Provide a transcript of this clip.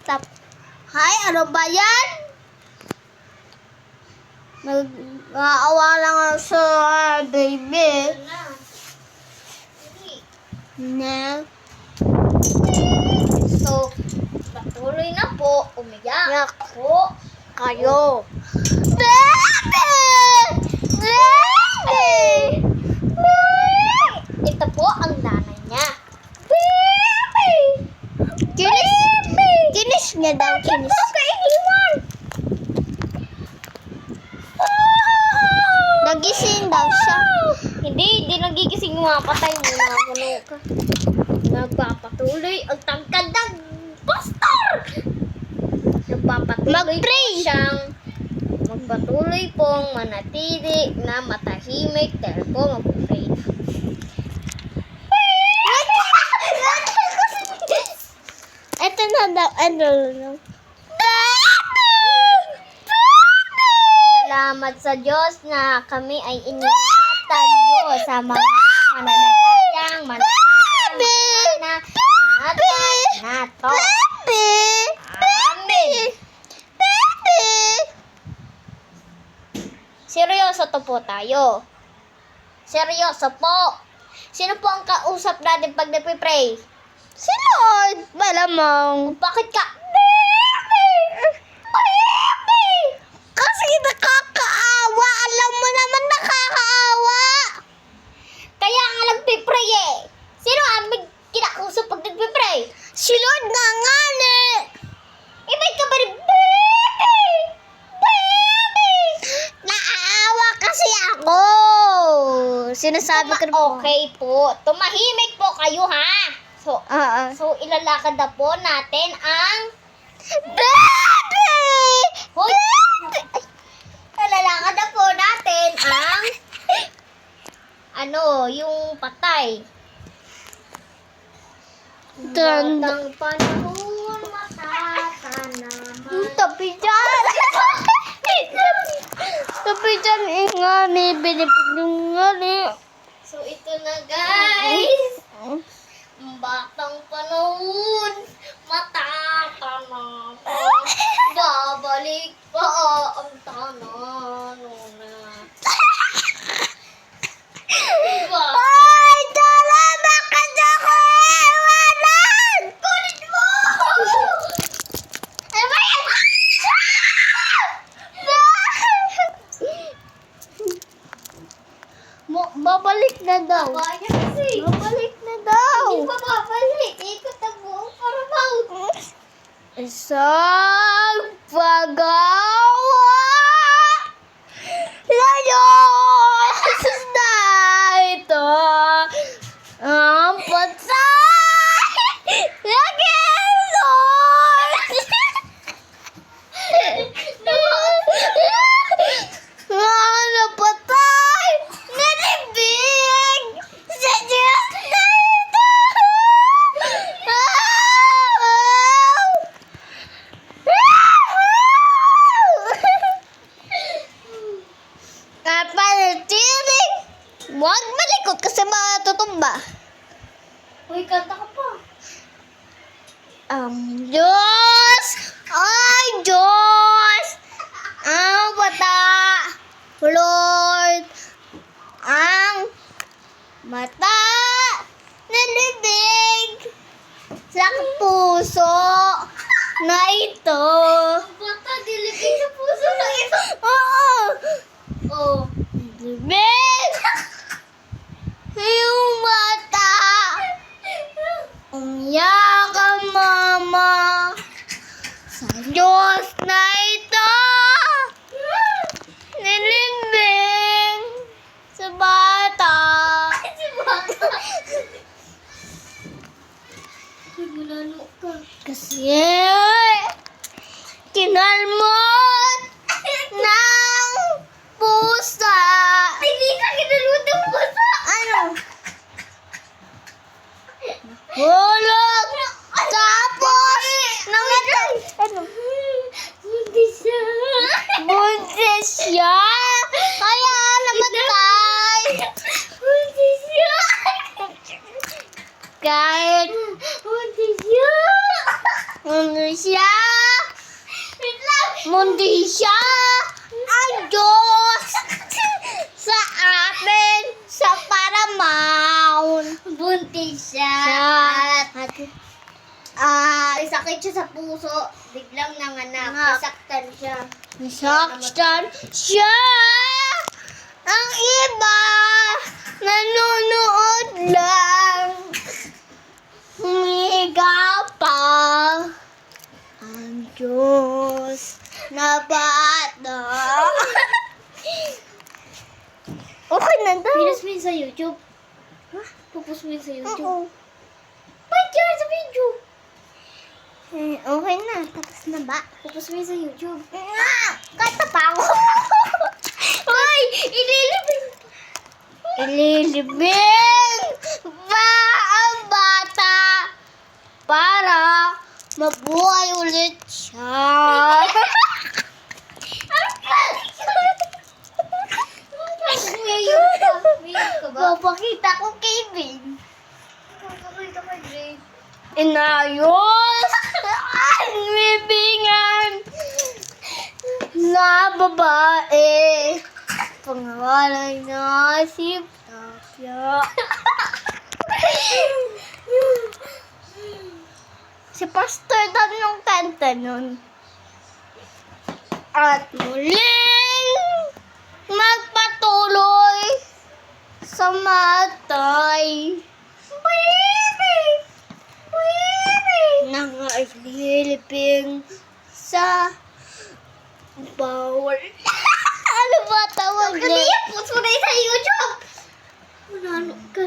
Stop. Hay, ano ba yan? Nag-aawa lang ako sa baby. Na. So, patuloy na po. Umiyak Yak. po. Kayo. Baby! Baby! Ito po ang nanay niya. Baby! Kinis niya daw, kinis. Nagising daw siya. Hindi nagigising yung mga patay mo na kuno ka. Nagpapatuloy ang tangkad ng pastor! Nagpapatuloy Mag-pray. po siyang magpatuloy pong manatili na matahimik dahil po mag-pray. Ito na daw, ano. Salamat sa Diyos na kami ay iniingatan niyo sa mga mananalayang mananalayang nato. Amen. Seryoso to po tayo. Seryoso po. Sino po ang kausap natin pag nagpipray? Si Lord, malamang. Bakit ka? Kasi nakakaawa. Alam mo naman nakakaawa. Kaya nga nagpipray eh. Sino ang may kinakausap pag nagpipray? Si Lord nga nga ne. Ibig ka ba rin? Naaawa kasi ako. Sinasabi ko na Okay po. Tumahimik po kayo ha. So ilalakad na po natin ang Baby! Hoy! Ilalakad na po natin ang yung patay. Batang panahon matatanaman. Tapi dyan. Tapi dyan ingani. Binipinungani. So ito na guys. Batang panahon matatanaman. Babalik pa ang tananuna. Diba? Ay, tala, bakit ako iwanan? Kunin mo! Ano ba yan? Babalik na daw. Kaya kasi. Babalik na daw. Hindi pa babalik. Ikot ang buong Paramount. Isang pag-awa Diyos na ito ang patay ng Jesus. Ang napatay na libing sa Diyos na ito. Panatiling, huwag malikot kasi matutumba. Uy, kanta ka pa. Ang Diyos ay Diyos. Ang bata, Lord, ang mata na libig sa puso na ito. Bata, dilipin sa puso na ito. Oo. Oh. Libig! Yung mata! Umiyak ang mama sa Diyos na ito! Nilibing sa bata! Si bata. Uy, malalo ka. Kasi kinalmot ng pusa! Hindi ka kinalmot ng puso. Ano? Hulog! Tapos, namatay! Ano? Buntis siya. Buntis siya! Kaya namatay! Buntis siya. Kahit Buntis siya. ano siya? siya. Wait lang. Mundisya ang Diyos sa atin sa Paramount. Buntis siya. At May sakit siya sa puso. Biglang nanganak. Nga. Nasaktan siya. nasaktan siya. Ang iba nanonood lang. Humiga pa ang Diyos na bata. Okay na daw. Pinas mo yun sa YouTube. Pupus mo yun sa YouTube. Oo. Ba't yan sa video? Okay na. Tapos na ba? Pupus mo yun sa YouTube. Kata pa ako. Hoy! Ililibing! Ililibing ba ang bata para mabuhay ulit siya? Umiyak ka. Umiyak ka ba? Papakita ko kay Ben. Papakita ka, Dre. Inayos ang libingan na babae. Pangalan na si Tapia. Si Pastor Dan yung kanta nun. At muling magpatuloy sa matay. Baby! Nangailiping sa bawal. Ano ba tawag niya? Kaniya, put mo na yun sa YouTube! Manalo ka.